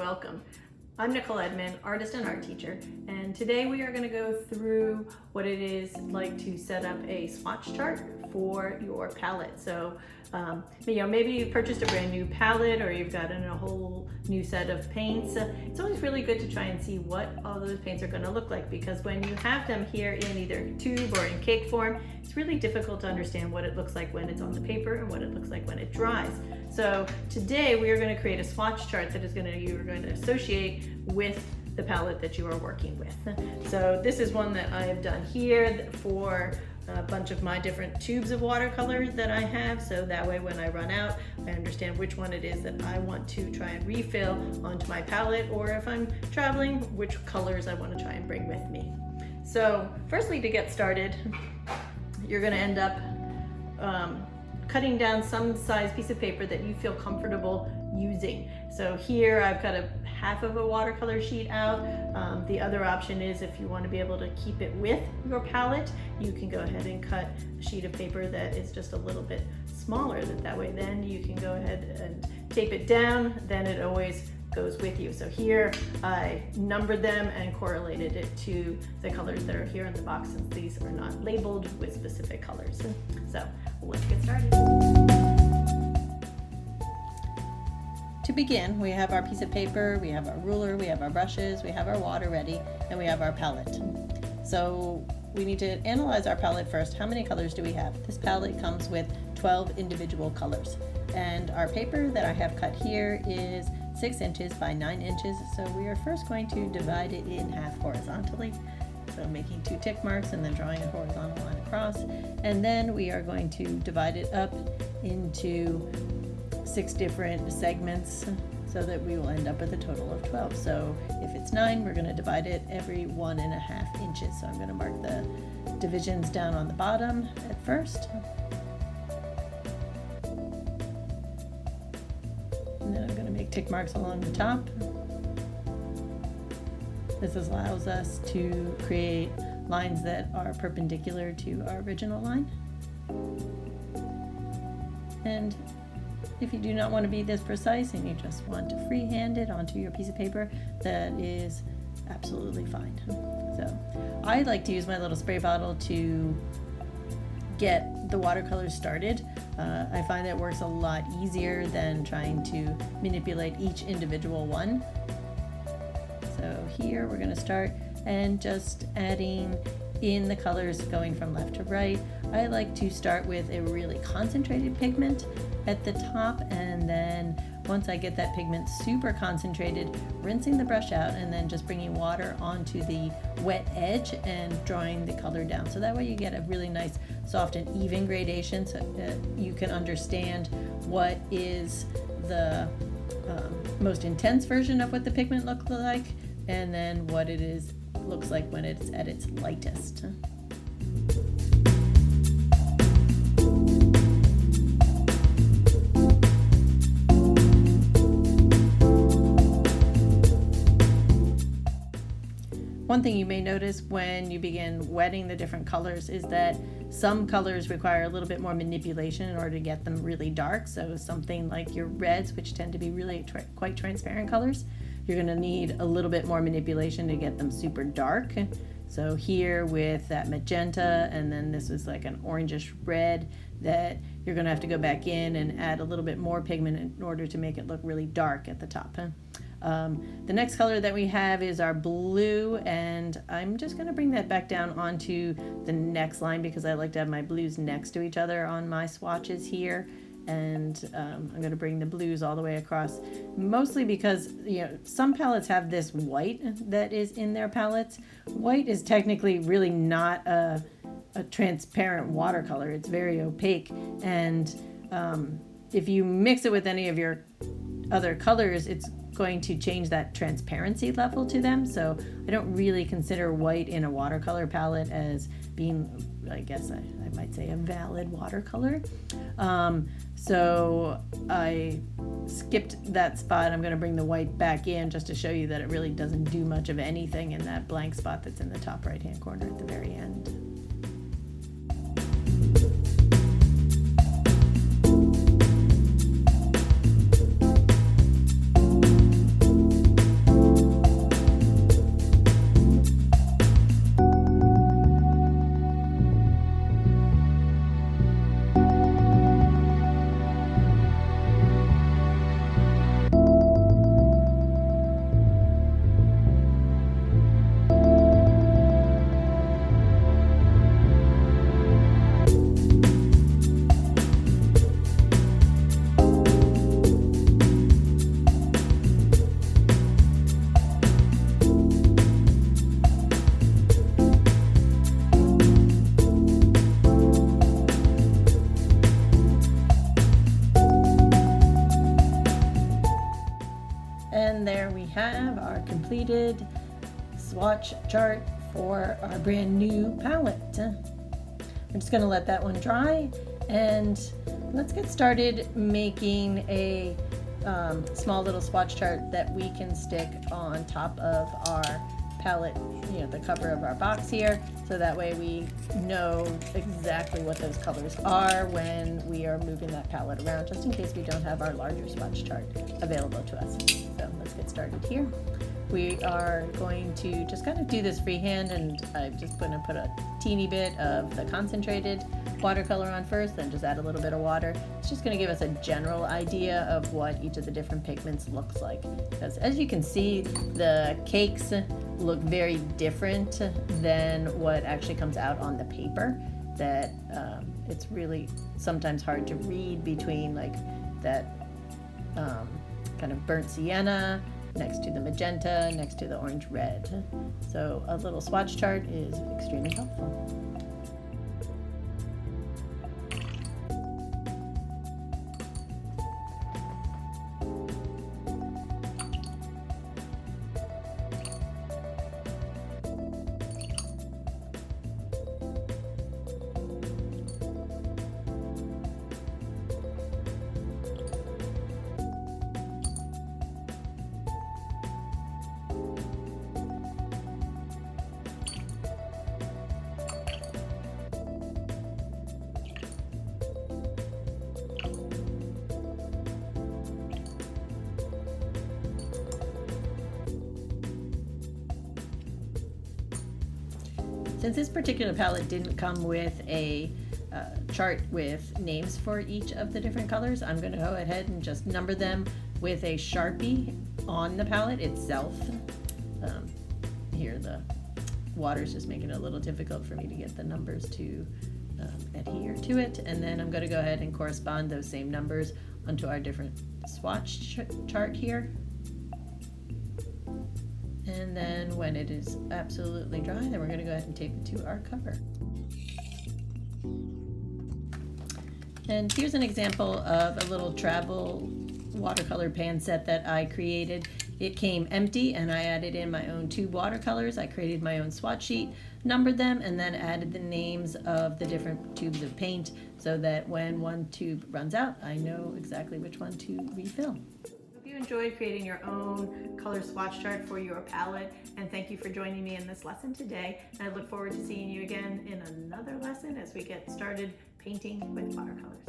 welcome. I'm Nicole Edmond, artist and art teacher, and today we are going to go through what it is like to set up a swatch chart for your palette. So, maybe you purchased a brand new palette or you've gotten a whole new set of paints. It's always really good to try and see what all those paints are going to look like, because when you have them here in either tube or in cake form, it's really difficult to understand what it looks like when it's on the paper and what it looks like when it dries. So today we are going to create a swatch chart that you're going to associate with the palette that you are working with. So this is one that I have done here for a bunch of my different tubes of watercolor that I have, so that way when I run out, I understand which one it is that I want to try and refill onto my palette, or if I'm traveling, which colors I want to try and bring with me. So firstly, to get started, you're going to end up cutting down some size piece of paper that you feel comfortable using. So here I've got a half of a watercolor sheet out. The other option is, if you want to be able to keep it with your palette, you can go ahead and cut a sheet of paper that is just a little bit smaller. That way then you can go ahead and tape it down, then it always goes with you. So here I numbered them and correlated it to the colors that are here in the box, since these are not labeled with specific colors. So let's get started. To begin, we have our piece of paper, we have our ruler, we have our brushes, we have our water ready, and we have our palette. So we need to analyze our palette first. How many colors do we have? This palette comes with 12 individual colors. And our paper that I have cut here is 6 inches by 9 inches. So we are first going to divide it in half horizontally. So making 2 tick marks and then drawing a horizontal line across. And then we are going to divide it up into 6 different segments, so that we will end up with a total of 12. So if it's 9, we're going to divide it every 1.5 inches. So I'm going to mark the divisions down on the bottom at first. And then I'm going to make tick marks along the top. This allows us to create lines that are perpendicular to our original line. And if you do not want to be this precise and you just want to freehand it onto your piece of paper, that is absolutely fine. So I like to use my little spray bottle to get the watercolors started. I find that it works a lot easier than trying to manipulate each individual one. So here we're going to start and just adding in the colors going from left to right. I like to start with a really concentrated pigment at the top, and then once I get that pigment super concentrated, rinsing the brush out and then just bringing water onto the wet edge and drawing the color down. So that way you get a really nice soft and even gradation, so that you can understand what is the most intense version of what the pigment looks like, and then what it is looks like when it's at its lightest. One thing you may notice when you begin wetting the different colors is that some colors require a little bit more manipulation in order to get them really dark. So something like your reds, which tend to be really quite transparent colors, you're going to need a little bit more manipulation to get them super dark. So here with that magenta, and then this is like an orangish red, that you're going to have to go back in and add a little bit more pigment in order to make it look really dark at the top. The next color that we have is our blue, and I'm just going to bring that back down onto the next line, because I like to have my blues next to each other on my swatches here. And I'm going to bring the blues all the way across, mostly because some palettes have this white that is in their palettes. White is technically really not a transparent watercolor. It's very opaque, and if you mix it with any of your other colors, it's going to change that transparency level to them. So I don't really consider white in a watercolor palette as being, I guess I might say, a valid watercolor. So I skipped that spot. I'm going to bring the white back in just to show you that it really doesn't do much of anything in that blank spot that's in the top right hand corner at the very end. have our completed swatch chart for our brand new palette. I'm just going to let that one dry, and let's get started making a small little swatch chart that we can stick on top of our palette, the cover of our box here, so that way we know exactly what those colors are when we are moving that palette around, just in case we don't have our larger swatch chart available to us. So let's get started here. We are going to just kind of do this freehand, and I'm just going to put a teeny bit of the concentrated watercolor on first, then just add a little bit of water. It's just going to give us a general idea of what each of the different pigments looks like. Because as you can see, the cakes look very different than what actually comes out on the paper. That it's really sometimes hard to read between like that kind of burnt sienna next to the magenta, next to the orange red. So a little swatch chart is extremely helpful. Since this particular palette didn't come with a chart with names for each of the different colors, I'm going to go ahead and just number them with a Sharpie on the palette itself. Here the water's just making it a little difficult for me to get the numbers to adhere to it, and then I'm going to go ahead and correspond those same numbers onto our different swatch chart here. And then when it is absolutely dry, then we're going to go ahead and tape it to our cover. And here's an example of a little travel watercolor pan set that I created. It came empty, and I added in my own tube watercolors. I created my own swatch sheet, numbered them, and then added the names of the different tubes of paint so that when one tube runs out, I know exactly which one to refill. Hope you enjoyed creating your own color swatch chart for your palette, and thank you for joining me in this lesson today. And I look forward to seeing you again in another lesson as we get started painting with watercolors.